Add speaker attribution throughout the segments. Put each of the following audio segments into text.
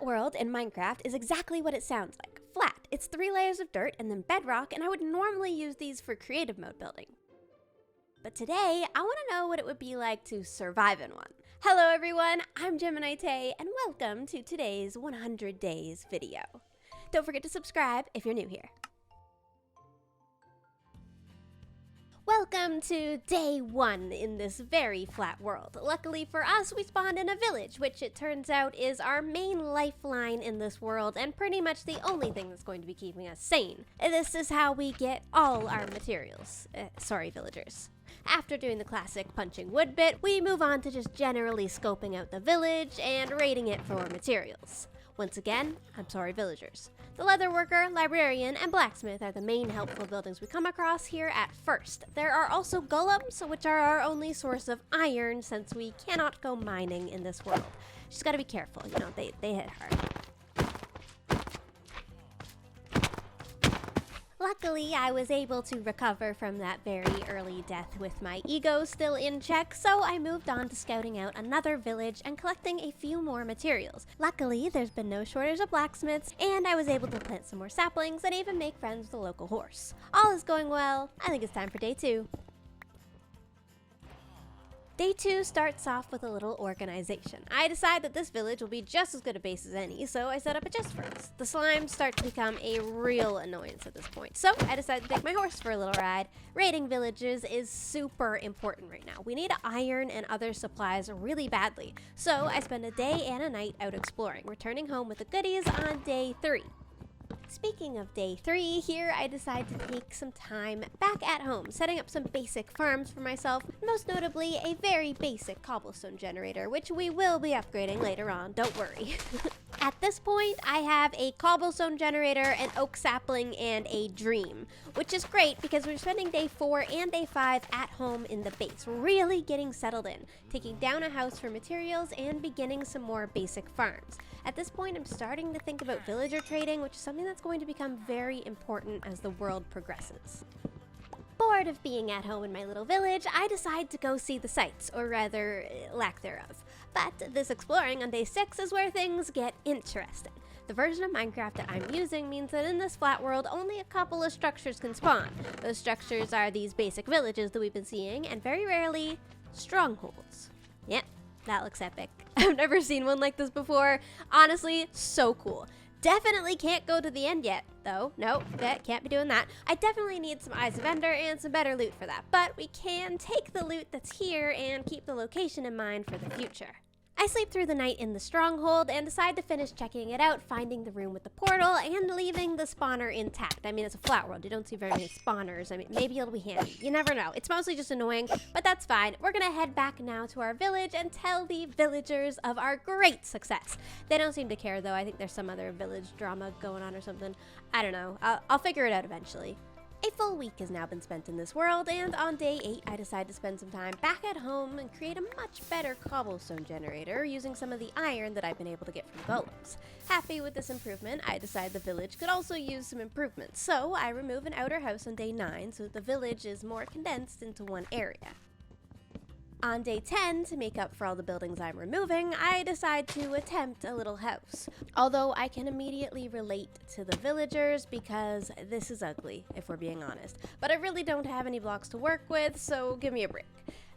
Speaker 1: Flatworld in Minecraft is exactly what it sounds like. Flat. It's 3 layers of dirt and then bedrock, and I would normally use these for creative mode building. But today, I want to know what it would be like to survive in one. Hello everyone, I'm GeminiTay, and welcome to today's 100 days video. Don't forget to subscribe if you're new here. Welcome to day 1 in this very flat world. Luckily for us, we spawned in a village, which it turns out is our main lifeline in this world and pretty much the only thing that's going to be keeping us sane. This is how we get all our materials. Sorry, villagers. After doing the classic punching wood bit, we move on to just generally scoping out the village and raiding it for materials. Once again, I'm sorry villagers. The leatherworker, librarian, and blacksmith are the main helpful buildings we come across here at first. There are also golems, which are our only source of iron since we cannot go mining in this world. Just gotta be careful, you know, they hit hard. Luckily, I was able to recover from that very early death with my ego still in check, so I moved on to scouting out another village and collecting a few more materials. Luckily, there's been no shortage of blacksmiths, and I was able to plant some more saplings and even make friends with a local horse. All is going well. I think it's time for day 2. Day 2 starts off with a little organization. I decide that this village will be just as good a base as any, so I set up a chest furnace. The slimes start to become a real annoyance at this point, so I decide to take my horse for a little ride. Raiding villages is super important right now. We need iron and other supplies really badly, so I spend a day and a night out exploring, returning home with the goodies on day 3. Speaking of day 3, here I decide to take some time back at home, setting up some basic farms for myself, most notably a very basic cobblestone generator, which we will be upgrading later on, don't worry. At this point, I have a cobblestone generator, an oak sapling, and a dream, which is great because we're spending day 4 and day 5 at home in the base, really getting settled in, taking down a house for materials, and beginning some more basic farms. At this point, I'm starting to think about villager trading, which is something that's going to become very important as the world progresses. Bored of being at home in my little village, I decide to go see the sights, or rather, lack thereof. But this exploring on day 6 is where things get interesting. The version of Minecraft that I'm using means that in this flat world, only a couple of structures can spawn. Those structures are these basic villages that we've been seeing, and very rarely, strongholds. Yep, that looks epic. I've never seen one like this before. Honestly, so cool. Definitely can't go to the end yet, though. Nope, can't be doing that. I definitely need some Eyes of Ender and some better loot for that, but we can take the loot that's here and keep the location in mind for the future. I sleep through the night in the stronghold and decide to finish checking it out, finding the room with the portal, and leaving the spawner intact. I mean, it's a flat world. You don't see very many spawners. I mean, maybe it'll be handy. You never know. It's mostly just annoying, but that's fine. We're gonna head back now to our village and tell the villagers of our great success. They don't seem to care, though. I think there's some other village drama going on or something. I don't know. I'll figure it out eventually. A full week has now been spent in this world, and on day 8, I decide to spend some time back at home and create a much better cobblestone generator using some of the iron that I've been able to get from golems. Happy with this improvement, I decide the village could also use some improvements, so I remove an outer house on day 9 so that the village is more condensed into one area. On day 10, to make up for all the buildings I'm removing, I decide to attempt a little house. Although I can immediately relate to the villagers because this is ugly, if we're being honest. But I really don't have any blocks to work with, so give me a break.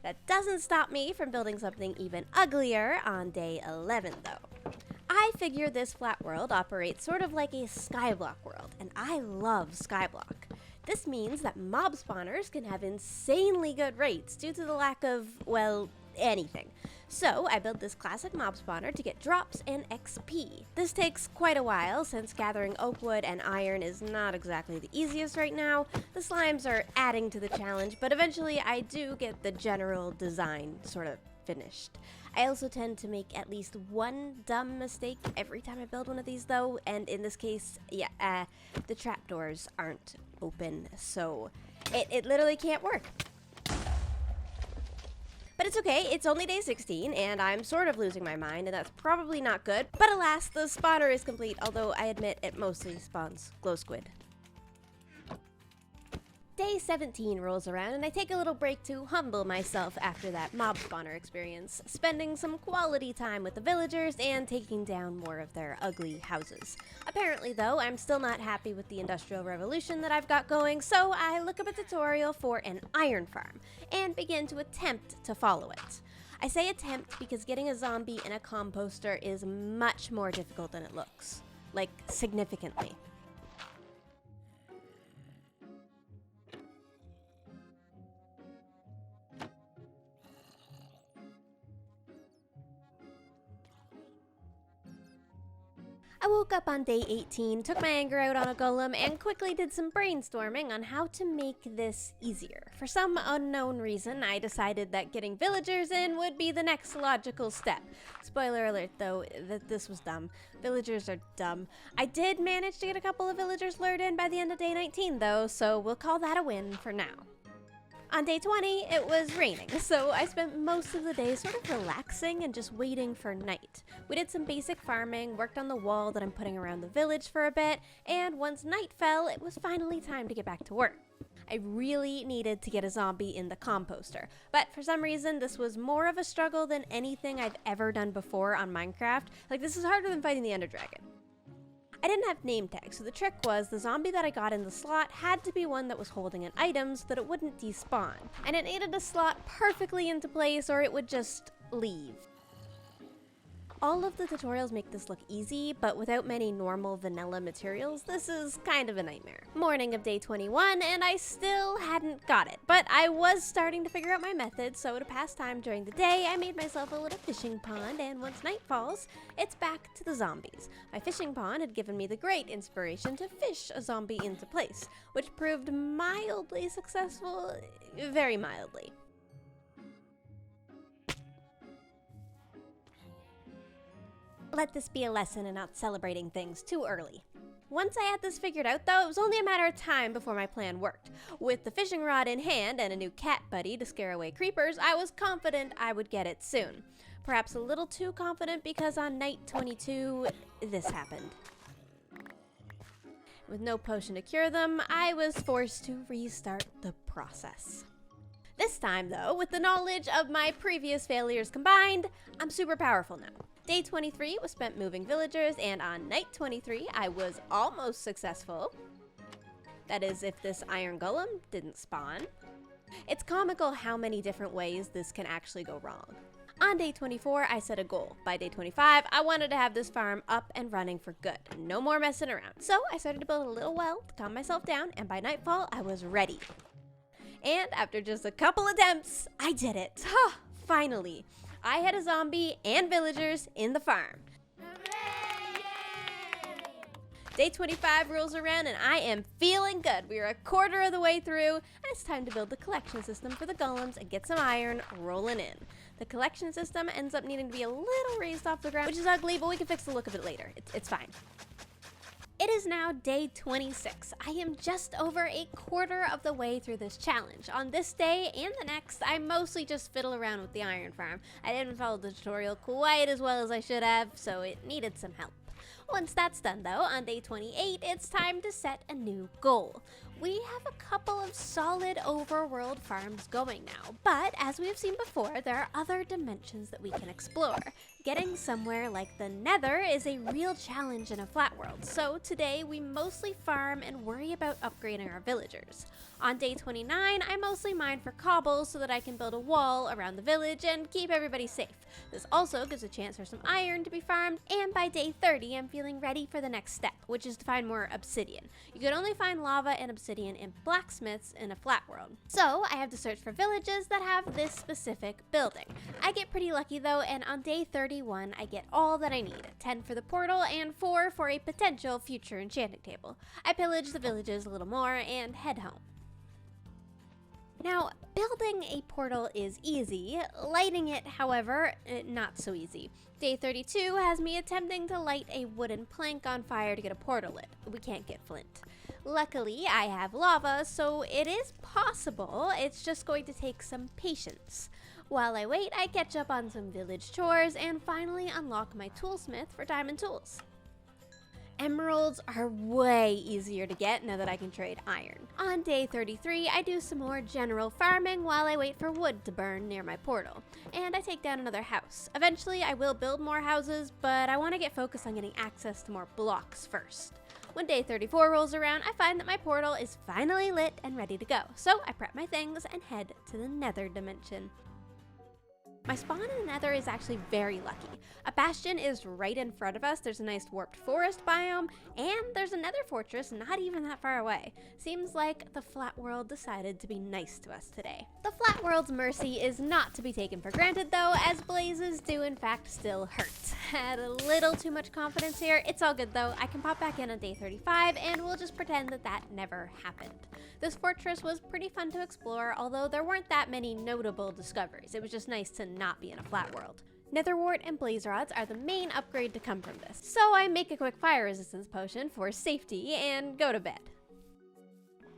Speaker 1: That doesn't stop me from building something even uglier on day 11, though. I figure this flat world operates sort of like a skyblock world, and I love skyblock. This means that mob spawners can have insanely good rates due to the lack of, well, anything. So I built this classic mob spawner to get drops and XP. This takes quite a while since gathering oak wood and iron is not exactly the easiest right now. The slimes are adding to the challenge, but eventually I do get the general design sort of finished. I also tend to make at least one dumb mistake every time I build one of these though, and in this case, yeah, the trapdoors aren't open, so it literally can't work. But it's okay, it's only day 16, and I'm sort of losing my mind, and that's probably not good. But alas, the spawner is complete, although I admit it mostly spawns glow squid. Day 17 rolls around and I take a little break to humble myself after that mob spawner experience, spending some quality time with the villagers and taking down more of their ugly houses. Apparently though, I'm still not happy with the industrial revolution that I've got going, so I look up a tutorial for an iron farm and begin to attempt to follow it. I say attempt because getting a zombie in a composter is much more difficult than it looks. Like, significantly. I woke up on day 18, took my anger out on a golem, and quickly did some brainstorming on how to make this easier. For some unknown reason, I decided that getting villagers in would be the next logical step. Spoiler alert though, that this was dumb. Villagers are dumb. I did manage to get a couple of villagers lured in by the end of day 19 though, so we'll call that a win for now. On day 20, it was raining, so I spent most of the day sort of relaxing and just waiting for night. We did some basic farming, worked on the wall that I'm putting around the village for a bit, and once night fell, it was finally time to get back to work. I really needed to get a zombie in the composter, but for some reason this was more of a struggle than anything I've ever done before on Minecraft. Like, this is harder than fighting the Ender Dragon. I didn't have name tags, so the trick was the zombie that I got in the slot had to be one that was holding an item so that it wouldn't despawn. And it needed to slot perfectly into place or it would just leave. All of the tutorials make this look easy, but without many normal vanilla materials, this is kind of a nightmare. Morning of day 21, and I still hadn't got it, but I was starting to figure out my method, so to pass time during the day, I made myself a little fishing pond, and once night falls, it's back to the zombies. My fishing pond had given me the great inspiration to fish a zombie into place, which proved mildly successful, very mildly. Let this be a lesson in not celebrating things too early. Once I had this figured out though, it was only a matter of time before my plan worked. With the fishing rod in hand and a new cat buddy to scare away creepers, I was confident I would get it soon. Perhaps a little too confident because on night 22, this happened. With no potion to cure them, I was forced to restart the process. This time though, with the knowledge of my previous failures combined, I'm super powerful now. Day 23 was spent moving villagers, and on night 23, I was almost successful. That is, if this iron golem didn't spawn. It's comical how many different ways this can actually go wrong. On day 24, I set a goal. By day 25, I wanted to have this farm up and running for good. No more messing around. So I started to build a little well to calm myself down, and by nightfall, I was ready. And after just a couple attempts, I did it. Finally. I had a zombie and villagers in the farm. Day 25 rolls around and I am feeling good. We are a quarter of the way through and it's time to build the collection system for the golems and get some iron rolling in. The collection system ends up needing to be a little raised off the ground, which is ugly, but we can fix the look of it later. It's fine. It is now day 26. I am just over a quarter of the way through this challenge. On this day and the next, I mostly just fiddle around with the iron farm. I didn't follow the tutorial quite as well as I should have, so it needed some help. Once that's done though, on day 28, it's time to set a new goal. We have a couple of solid overworld farms going now, but as we have seen before, there are other dimensions that we can explore. Getting somewhere like the nether is a real challenge in a flat world, so today we mostly farm and worry about upgrading our villagers. On day 29, I mostly mine for cobble so that I can build a wall around the village and keep everybody safe. This also gives a chance for some iron to be farmed, and by day 30, I'm feeling ready for the next step, which is to find more obsidian. You could only find lava and obsidian in blacksmiths in a flat world. So I have to search for villages that have this specific building. I get pretty lucky though, and on day 31, I get all that I need, 10 for the portal and 4 for a potential future enchanting table. I pillage the villages a little more and head home. Now, building a portal is easy, lighting it, however, not so easy. Day 32 has me attempting to light a wooden plank on fire to get a portal lit. We can't get flint. Luckily, I have lava, so it is possible. It's just going to take some patience. While I wait, I catch up on some village chores and finally unlock my toolsmith for diamond tools. Emeralds are way easier to get now that I can trade iron. On day 33, I do some more general farming while I wait for wood to burn near my portal. And I take down another house. Eventually, I will build more houses, but I want to get focused on getting access to more blocks first. When day 34 rolls around, I find that my portal is finally lit and ready to go. So I prep my things and head to the nether dimension. My spawn in the nether is actually very lucky. A bastion is right in front of us, there's a nice warped forest biome, and there's a nether fortress not even that far away. Seems like the Flatworld decided to be nice to us today. The Flatworld's mercy is not to be taken for granted though, as blazes do in fact still hurt. Had a little too much confidence here. It's all good though, I can pop back in on day 35 and we'll just pretend that that never happened. This fortress was pretty fun to explore, although there weren't that many notable discoveries. It was just nice to not be in a flat world. Netherwort and blaze rods are the main upgrade to come from this, so I make a quick fire resistance potion for safety and go to bed.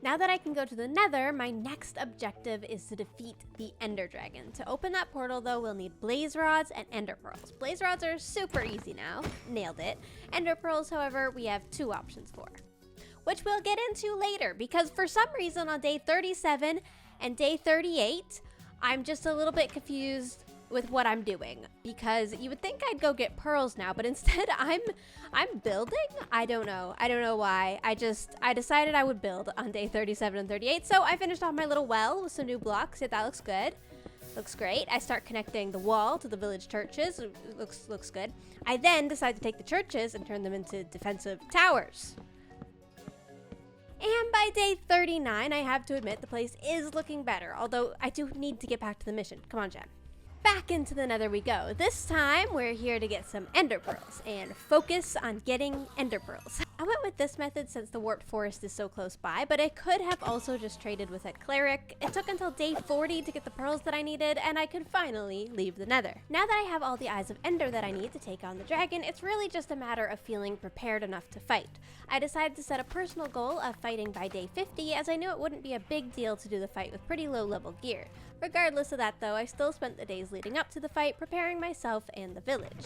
Speaker 1: Now that I can go to the nether, my next objective is to defeat the ender dragon. To open that portal though, we'll need blaze rods and ender pearls. Blaze rods are super easy now, nailed it. Ender pearls, however, we have two options for, which we'll get into later, because for some reason on day 37 and day 38, I'm just a little bit confused with what I'm doing, because you would think I'd go get pearls now, but instead I'm building? I don't know why. I decided I would build on day 37 and 38, so I finished off my little well with some new blocks. Yeah, that looks good. Looks great. I start connecting the wall to the village churches. Looks good. I then decide to take the churches and turn them into defensive towers. And by day 39, I have to admit the place is looking better, although I do need to get back to the mission. Come on, Jen. Back into the nether we go. This time, we're here to get some ender pearls and focus on getting ender pearls. I went with this method since the warped forest is so close by, but I could have also just traded with a cleric. It took until day 40 to get the pearls that I needed, and I could finally leave the nether. Now that I have all the eyes of ender that I need to take on the dragon, it's really just a matter of feeling prepared enough to fight. I decided to set a personal goal of fighting by day 50, as I knew it wouldn't be a big deal to do the fight with pretty low level gear. Regardless of that though, I still spent the days leading up to the fight preparing myself and the village.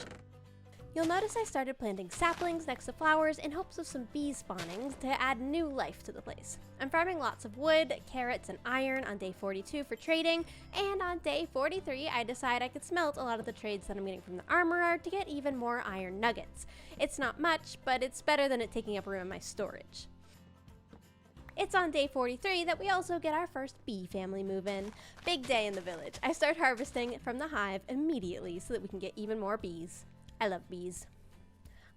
Speaker 1: You'll notice I started planting saplings next to flowers in hopes of some bee spawnings to add new life to the place. I'm farming lots of wood, carrots, and iron on day 42 for trading, and on day 43 I decide I could smelt a lot of the trades that I'm getting from the armorer to get even more iron nuggets. It's not much, but it's better than it taking up room in my storage. It's on day 43 that we also get our first bee family move in. Big day in the village. I start harvesting from the hive immediately so that we can get even more bees. I love bees.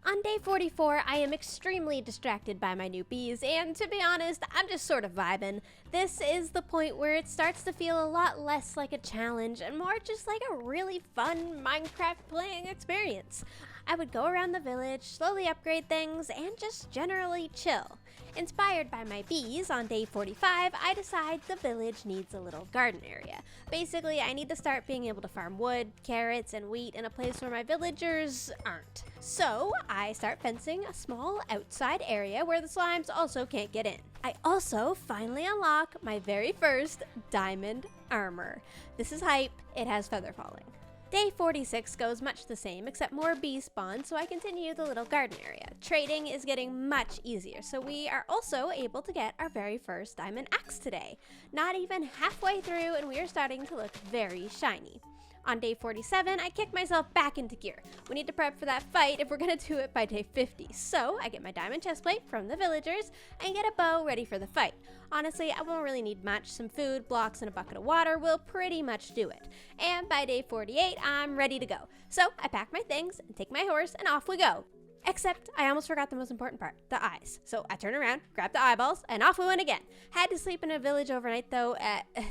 Speaker 1: On day 44, I am extremely distracted by my new bees, and to be honest, I'm just sort of vibing. This is the point where it starts to feel a lot less like a challenge and more just like a really fun Minecraft playing experience. I would go around the village, slowly upgrade things, and just generally chill. Inspired by my bees, on day 45, I decide the village needs a little garden area. Basically, I need to start being able to farm wood, carrots, and wheat in a place where my villagers aren't. So, I start fencing a small outside area where the slimes also can't get in. I also finally unlock my very first diamond armor. This is hype, it has feather falling. Day 46 goes much the same, except more bees spawn, so I continue the little garden area. Trading is getting much easier, so we are also able to get our very first diamond axe today. Not even halfway through, and we are starting to look very shiny. On day 47, I kick myself back into gear. We need to prep for that fight if we're gonna do it by day 50. So I get my diamond chestplate from the villagers and get a bow ready for the fight. Honestly, I won't really need much. Some food, blocks, and a bucket of water will pretty much do it. And by day 48, I'm ready to go. So I pack my things and take my horse and off we go. Except I almost forgot the most important part, the eyes. So I turn around, grab the eyeballs, and off we went again. Had to sleep in a village overnight though.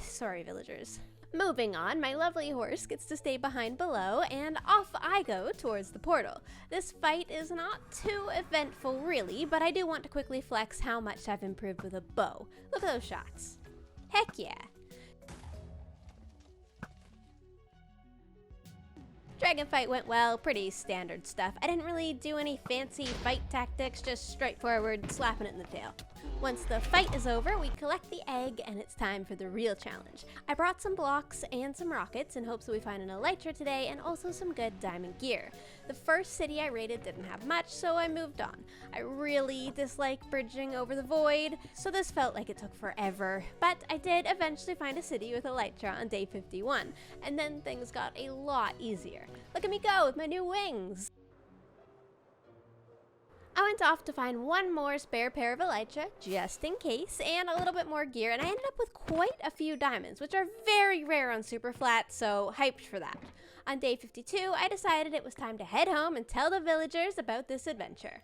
Speaker 1: Sorry villagers. Moving on, my lovely horse gets to stay behind below, and off I go towards the portal. This fight is not too eventful really, but I do want to quickly flex how much I've improved with a bow. Look at those shots. Heck yeah. Dragon fight went well, pretty standard stuff. I didn't really do any fancy fight tactics, just straightforward slapping it in the tail. Once the fight is over, we collect the egg and it's time for the real challenge. I brought some blocks and some rockets in hopes that we find an elytra today and also some good diamond gear. The first city I raided didn't have much, so I moved on. I really dislike bridging over the void, so this felt like it took forever. But I did eventually find a city with elytra on day 51, and then things got a lot easier. Look at me go with my new wings! I went off to find one more spare pair of elytra, just in case, and a little bit more gear, and I ended up with quite a few diamonds, which are very rare on Super Flat, so hyped for that. On day 52, I decided it was time to head home and tell the villagers about this adventure.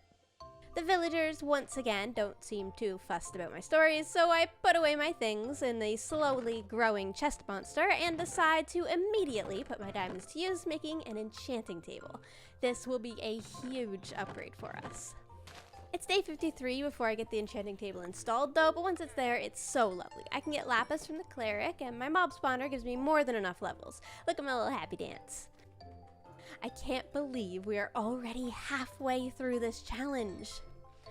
Speaker 1: The villagers, once again, don't seem too fussed about my stories, so I put away my things in the slowly growing chest monster and decide to immediately put my diamonds to use making an enchanting table. This will be a huge upgrade for us. It's day 53 before I get the enchanting table installed though, but once it's there, it's so lovely. I can get lapis from the cleric, and my mob spawner gives me more than enough levels. Look at my little happy dance. I can't believe we are already halfway through this challenge.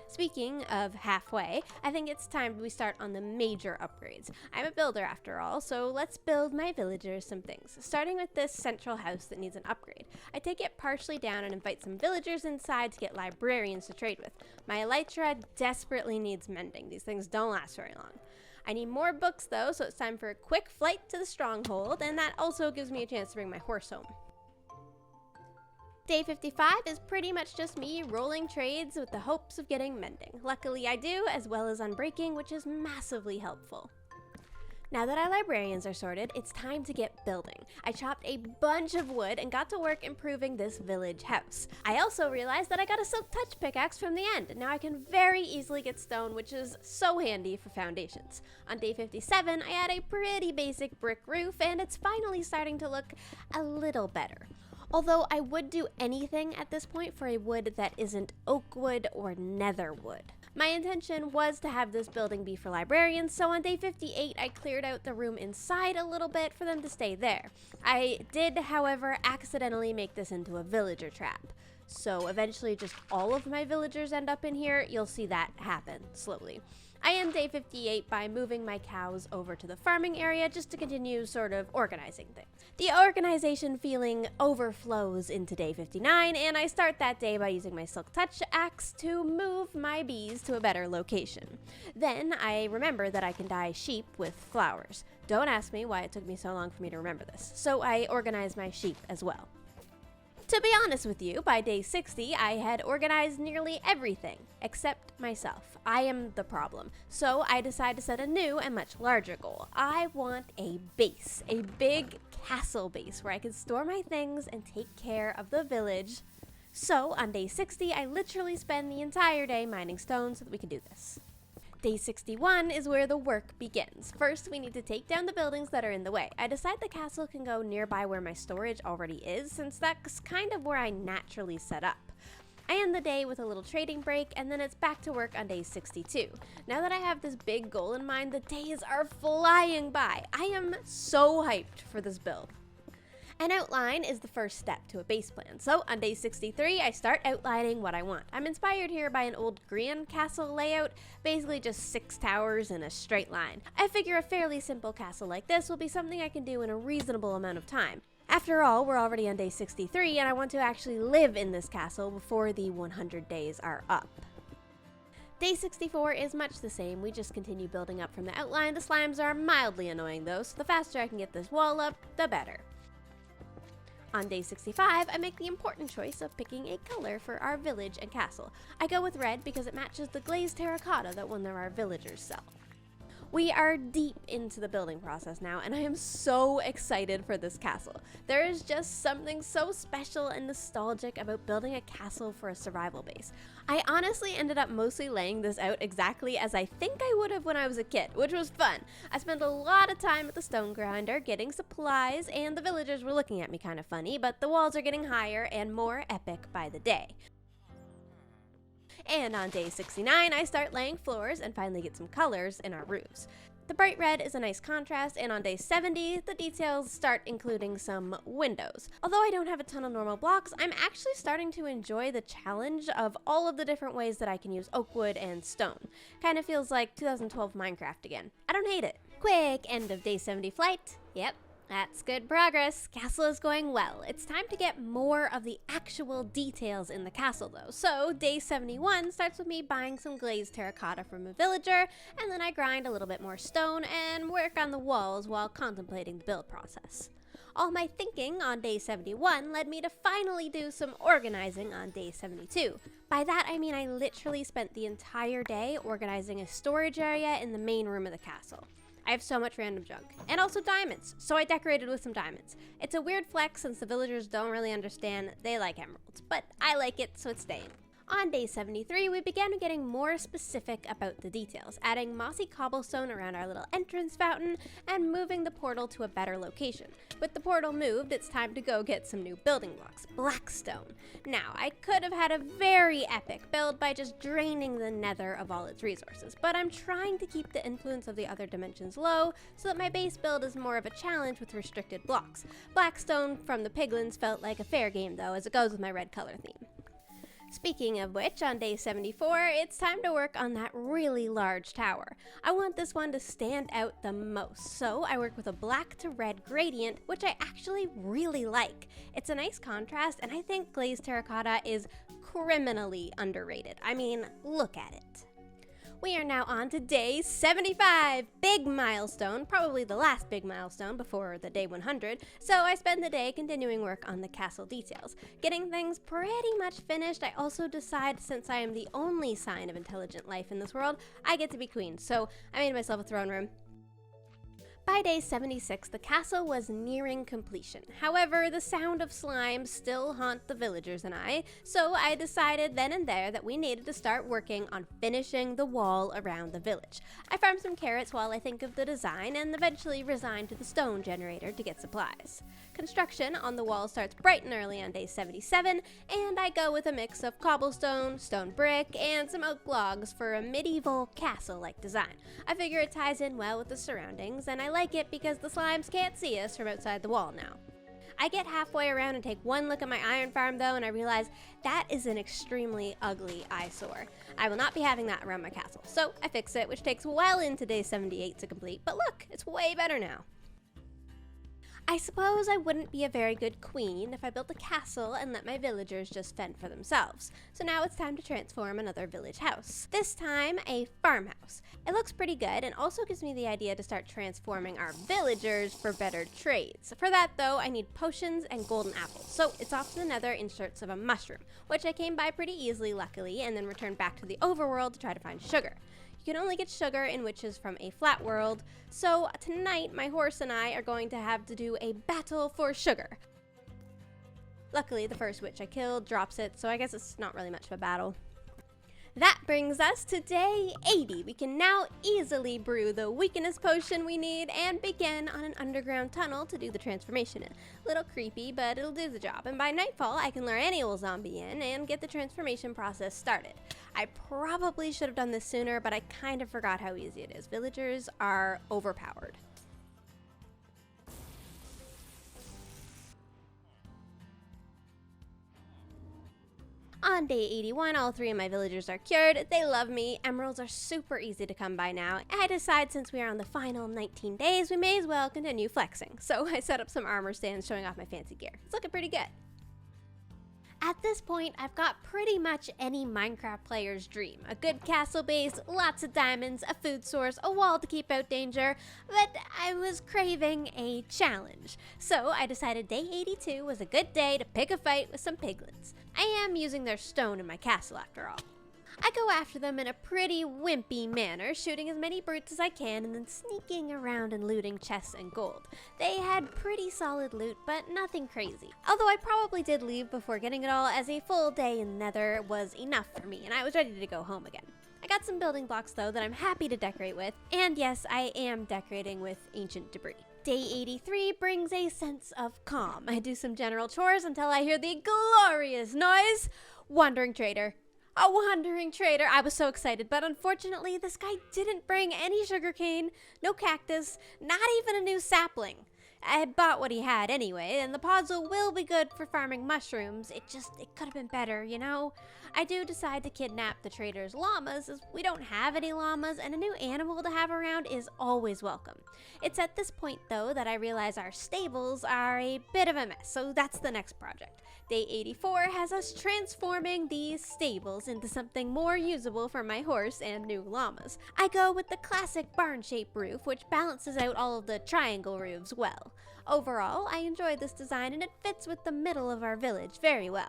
Speaker 1: Speaking of halfway, I think it's time we start on the major upgrades. I'm a builder after all, so let's build my villagers some things, starting with this central house that needs an upgrade. I take it partially down and invite some villagers inside to get librarians to trade with. My elytra desperately needs mending. These things don't last very long. I need more books though, so it's time for a quick flight to the stronghold, and that also gives me a chance to bring my horse home. Day 55 is pretty much just me rolling trades with the hopes of getting mending. Luckily I do, as well as unbreaking, which is massively helpful. Now that our librarians are sorted, it's time to get building. I chopped a bunch of wood and got to work improving this village house. I also realized that I got a silk touch pickaxe from the end. Now I can very easily get stone, which is so handy for foundations. On day 57, I had a pretty basic brick roof, and it's finally starting to look a little better. Although I would do anything at this point for a wood that isn't oak wood or nether wood. My intention was to have this building be for librarians, so on day 58 I cleared out the room inside a little bit for them to stay there. I did, however, accidentally make this into a villager trap. So eventually just all of my villagers end up in here. You'll see that happen slowly. I end day 58 by moving my cows over to the farming area just to continue sort of organizing things. The organization feeling overflows into day 59, and I start that day by using my silk touch axe to move my bees to a better location. Then I remember that I can dye sheep with flowers. Don't ask me why it took me so long for me to remember this, so I organize my sheep as well. To be honest with you, by day 60, I had organized nearly everything, except myself. I am the problem. So I decided to set a new and much larger goal. I want a base, a big castle base where I can store my things and take care of the village. So on day 60, I literally spend the entire day mining stone so that we can do this. Day 61 is where the work begins. First, we need to take down the buildings that are in the way. I decide the castle can go nearby where my storage already is, since that's kind of where I naturally set up. I end the day with a little trading break, and then it's back to work on day 62. Now that I have this big goal in mind, the days are flying by. I am so hyped for this build. An outline is the first step to a base plan, so on day 63 I start outlining what I want. I'm inspired here by an old Grand castle layout, basically just 6 towers in a straight line. I figure a fairly simple castle like this will be something I can do in a reasonable amount of time. After all, we're already on day 63 and I want to actually live in this castle before the 100 days are up. Day 64 is much the same, we just continue building up from the outline. The slimes are mildly annoying though, so the faster I can get this wall up, the better. On day 65, I make the important choice of picking a color for our village and castle. I go with red because it matches the glazed terracotta that one of our villagers sell. We are deep into the building process now, and I am so excited for this castle. There is just something so special and nostalgic about building a castle for a survival base. I honestly ended up mostly laying this out exactly as I think I would have when I was a kid, which was fun. I spent a lot of time at the stone grinder getting supplies, and the villagers were looking at me kind of funny, but the walls are getting higher and more epic by the day. And on day 69, I start laying floors and finally get some colors in our roofs. The bright red is a nice contrast, and on day 70, the details start including some windows. Although I don't have a ton of normal blocks, I'm actually starting to enjoy the challenge of all of the different ways that I can use oak wood and stone. Kind of feels like 2012 Minecraft again. I don't hate it. Quick end of day 70 flight. Yep, That's good progress. Castle is going well. It's time to get more of the actual details in the castle though. So day 71 starts with me buying some glazed terracotta from a villager, and then I grind a little bit more stone and work on the walls while contemplating the build process. All my thinking on day 71 led me to finally do some organizing on day 72. By that I mean I literally spent the entire day organizing a storage area in the main room of the castle. I have so much random junk. And also diamonds, so I decorated with some diamonds. It's a weird flex since the villagers don't really understand they like emeralds, but I like it, so it's staying. On day 73, we began getting more specific about the details, adding mossy cobblestone around our little entrance fountain and moving the portal to a better location. With the portal moved, it's time to go get some new building blocks, blackstone. Now, I could have had a very epic build by just draining the nether of all its resources, but I'm trying to keep the influence of the other dimensions low so that my base build is more of a challenge with restricted blocks. Blackstone from the piglins felt like a fair game though, as it goes with my red color theme. Speaking of which, on day 74, it's time to work on that really large tower. I want this one to stand out the most, so I work with a black to red gradient, which I actually really like. It's a nice contrast, and I think glazed terracotta is criminally underrated. I mean, look at it. We are now on to day 75, big milestone, probably the last big milestone before the day 100, so I spend the day continuing work on the castle details. Getting things pretty much finished, I also decide since I am the only sign of intelligent life in this world, I get to be queen, so I made myself a throne room. By day 76, the castle was nearing completion. However, the sound of slime still haunt the villagers and I, so I decided then and there that we needed to start working on finishing the wall around the village. I farmed some carrots while I think of the design and eventually resigned to the stone generator to get supplies. Construction on the wall starts bright and early on day 77, and I go with a mix of cobblestone, stone brick, and some oak logs for a medieval castle-like design. I figure it ties in well with the surroundings, and I like it because the slimes can't see us from outside the wall now. I get halfway around and take one look at my iron farm though, and I realize that is an extremely ugly eyesore. I will not be having that around my castle, so I fix it, which takes well into day 78 to complete, but look, it's way better now. I suppose I wouldn't be a very good queen if I built a castle and let my villagers just fend for themselves. So now it's time to transform another village house. This time, a farmhouse. It looks pretty good and also gives me the idea to start transforming our villagers for better trades. For that though, I need potions and golden apples. So it's off to the nether in search of a mushroom, which I came by pretty easily luckily, and then returned back to the overworld to try to find sugar. You can only get sugar in witches from a Flatworld, so tonight my horse and I are going to have to do a battle for sugar. Luckily, the first witch I killed drops it, so I guess it's not really much of a battle. That brings us to day 80. We can now easily brew the weakness potion we need and begin on an underground tunnel to do the transformation in. A little creepy, but it'll do the job. And by nightfall, I can lure any old zombie in and get the transformation process started. I probably should have done this sooner, but I kind of forgot how easy it is. Villagers are overpowered. On day 81, all 3 of my villagers are cured. They love me. Emeralds are super easy to come by now. I decide since we are on the final 19 days, we may as well continue flexing. So I set up some armor stands showing off my fancy gear. It's looking pretty good. At this point, I've got pretty much any Minecraft player's dream. A good castle base, lots of diamonds, a food source, a wall to keep out danger, but I was craving a challenge. So I decided day 82 was a good day to pick a fight with some piglins. I am using their stone in my castle after all. I go after them in a pretty wimpy manner, shooting as many brutes as I can and then sneaking around and looting chests and gold. They had pretty solid loot, but nothing crazy. Although I probably did leave before getting it all, as a full day in Nether was enough for me and I was ready to go home again. I got some building blocks though that I'm happy to decorate with, and yes, I am decorating with ancient debris. Day 83 brings a sense of calm. I do some general chores until I hear the glorious noise. Wandering trader. A wandering trader. I was so excited, but unfortunately this guy didn't bring any sugarcane, no cactus, not even a new sapling. I had bought what he had anyway, and the podzol will be good for farming mushrooms. It could have been better, you know? I do decide to kidnap the trader's llamas as we don't have any llamas and a new animal to have around is always welcome. It's at this point though that I realize our stables are a bit of a mess, so that's the next project. Day 84 has us transforming these stables into something more usable for my horse and new llamas. I go with the classic barn-shaped roof, which balances out all of the triangle roofs well. Overall, I enjoy this design and it fits with the middle of our village very well.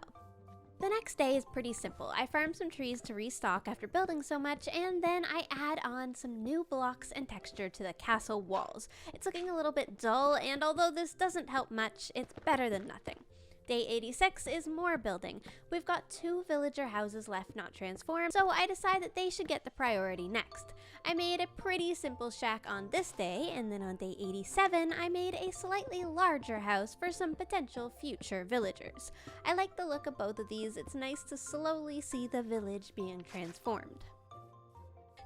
Speaker 1: The next day is pretty simple. I farm some trees to restock after building so much, and then I add on some new blocks and texture to the castle walls. It's looking a little bit dull, and although this doesn't help much, it's better than nothing. Day 86 is more building. We've got 2 villager houses left not transformed, so I decide that they should get the priority next. I made a pretty simple shack on this day, and then on day 87, I made a slightly larger house for some potential future villagers. I like the look of both of these. It's nice to slowly see the village being transformed.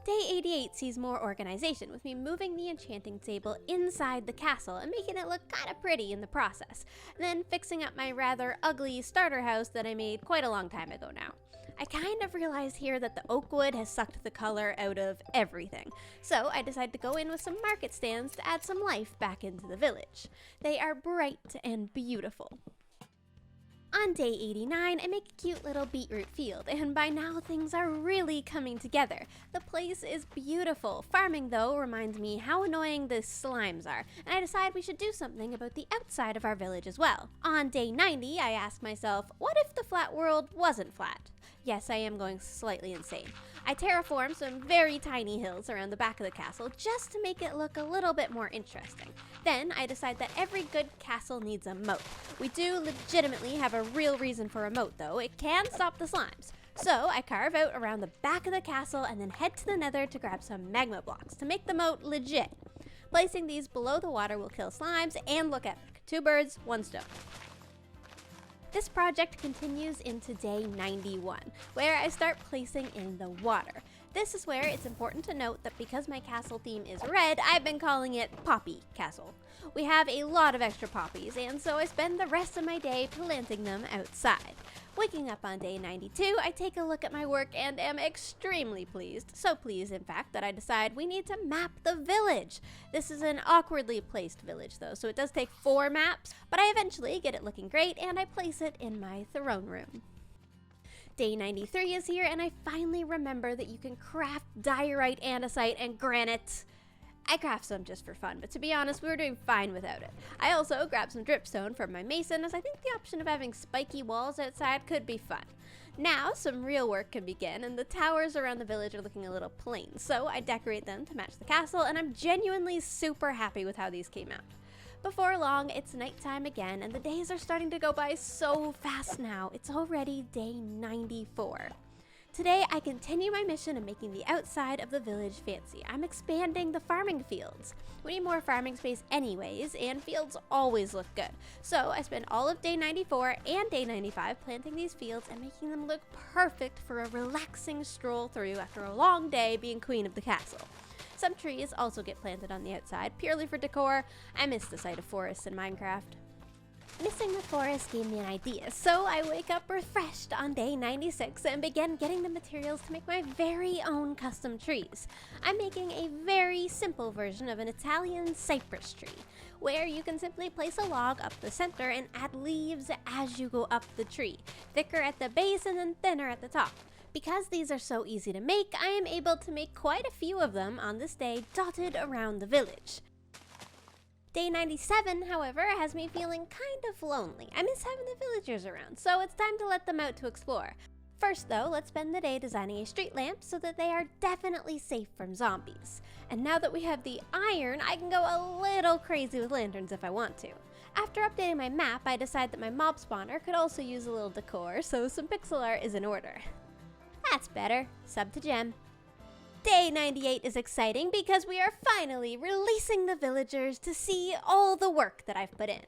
Speaker 1: Day 88 sees more organization, with me moving the enchanting table inside the castle and making it look kinda pretty in the process, then fixing up my rather ugly starter house that I made quite a long time ago now. I kind of realize here that the oak wood has sucked the color out of everything, so I decide to go in with some market stands to add some life back into the village. They are bright and beautiful. On day 89, I make a cute little beetroot field, and by now things are really coming together. The place is beautiful. Farming, though, reminds me how annoying the slimes are, and I decide we should do something about the outside of our village as well. On day 90, I ask myself, what if the flat world wasn't flat? Yes, I am going slightly insane. I terraform some very tiny hills around the back of the castle just to make it look a little bit more interesting. Then I decide that every good castle needs a moat. We do legitimately have a real reason for a moat though. It can stop the slimes. So I carve out around the back of the castle and then head to the nether to grab some magma blocks to make the moat legit. Placing these below the water will kill slimes and look epic. 2 birds, 1 stone. This project continues into day 91, where I start placing in the water. This is where it's important to note that because my castle theme is red, I've been calling it Poppy Castle. We have a lot of extra poppies, and so I spend the rest of my day planting them outside. Waking up on day 92, I take a look at my work and am extremely pleased. So pleased, in fact, that I decide we need to map the village. This is an awkwardly placed village, though, so it does take 4 maps, but I eventually get it looking great, and I place it in my throne room. Day 93 is here, and I finally remember that you can craft diorite, andesite, and granite. I craft some just for fun, but to be honest, we were doing fine without it. I also grabbed some dripstone from my mason, as I think the option of having spiky walls outside could be fun. Now, some real work can begin, and the towers around the village are looking a little plain, so I decorate them to match the castle, and I'm genuinely super happy with how these came out. Before long, it's nighttime again, and the days are starting to go by so fast now. It's already day 94. Today, I continue my mission of making the outside of the village fancy. I'm expanding the farming fields. We need more farming space anyways, and fields always look good. So I spend all of day 94 and day 95 planting these fields and making them look perfect for a relaxing stroll through after a long day being queen of the castle. Some trees also get planted on the outside, purely for decor. I miss the sight of forests in Minecraft. Missing the forest gave me an idea, so I wake up refreshed on day 96 and begin getting the materials to make my very own custom trees. I'm making a very simple version of an Italian cypress tree, where you can simply place a log up the center and add leaves as you go up the tree, thicker at the base and then thinner at the top. Because these are so easy to make, I am able to make quite a few of them on this day dotted around the village. Day 97, however, has me feeling kind of lonely. I miss having the villagers around, so it's time to let them out to explore. First though, let's spend the day designing a street lamp so that they are definitely safe from zombies. And now that we have the iron, I can go a little crazy with lanterns if I want to. After updating my map, I decide that my mob spawner could also use a little decor, so some pixel art is in order. That's better. Sub to gem. Day 98 is exciting because we are finally releasing the villagers to see all the work that I've put in.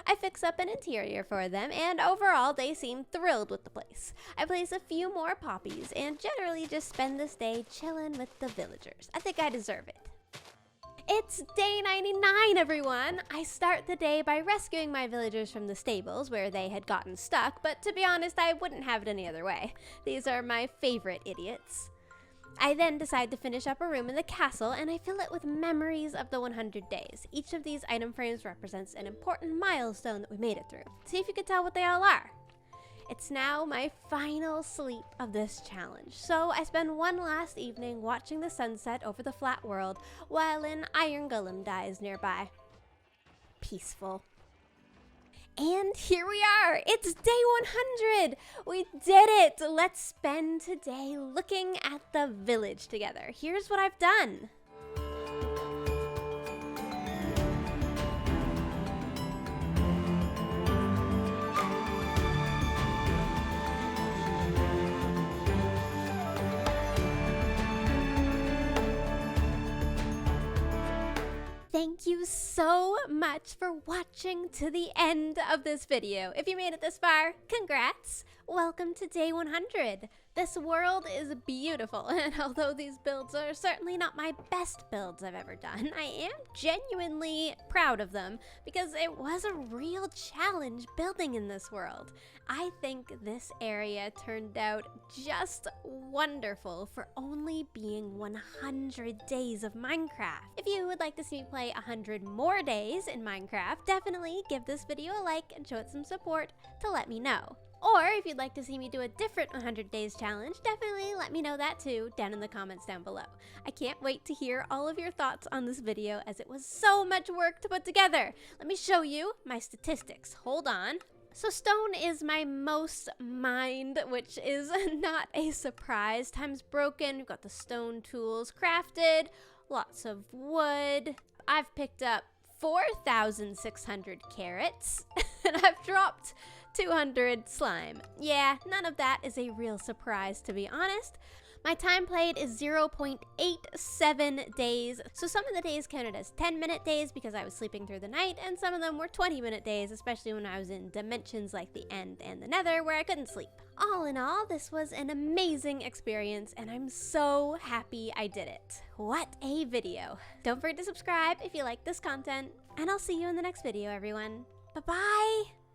Speaker 1: I fix up an interior for them, and overall they seem thrilled with the place. I place a few more poppies and generally just spend this day chilling with the villagers. I think I deserve it. It's day 99, everyone! I start the day by rescuing my villagers from the stables where they had gotten stuck, but to be honest, I wouldn't have it any other way. These are my favorite idiots. I then decide to finish up a room in the castle, and I fill it with memories of the 100 days. Each of these item frames represents an important milestone that we made it through. See if you can tell what they all are. It's now my final sleep of this challenge, so I spend one last evening watching the sunset over the Flatworld while an iron golem dies nearby. Peaceful. And here we are! It's day 100! We did it! Let's spend today looking at the village together. Here's what I've done. Thank you so much for watching to the end of this video. If you made it this far, congrats! Welcome to day 100. This world is beautiful, and although these builds are certainly not my best builds I've ever done, I am genuinely proud of them because it was a real challenge building in this world. I think this area turned out just wonderful for only being 100 days of Minecraft. If you would like to see me play 100 more days in Minecraft, definitely give this video a like and show it some support to let me know. Or if you'd like to see me do a different 100 days challenge, definitely let me know that too down in the comments down below. I can't wait to hear all of your thoughts on this video as it was so much work to put together. Let me show you my statistics. Hold on. So stone is my most mined, which is not a surprise. Time's broken, we've got the stone tools crafted, lots of wood. I've picked up 4,600 carrots, and I've dropped 200 slime. Yeah, none of that is a real surprise, to be honest. My time played is 0.87 days, so some of the days counted as 10-minute days because I was sleeping through the night, and some of them were 20-minute days, especially when I was in dimensions like the end and the nether where I couldn't sleep. All in all, this was an amazing experience, and I'm so happy I did it. What a video. Don't forget to subscribe if you like this content, and I'll see you in the next video, everyone. Bye-bye!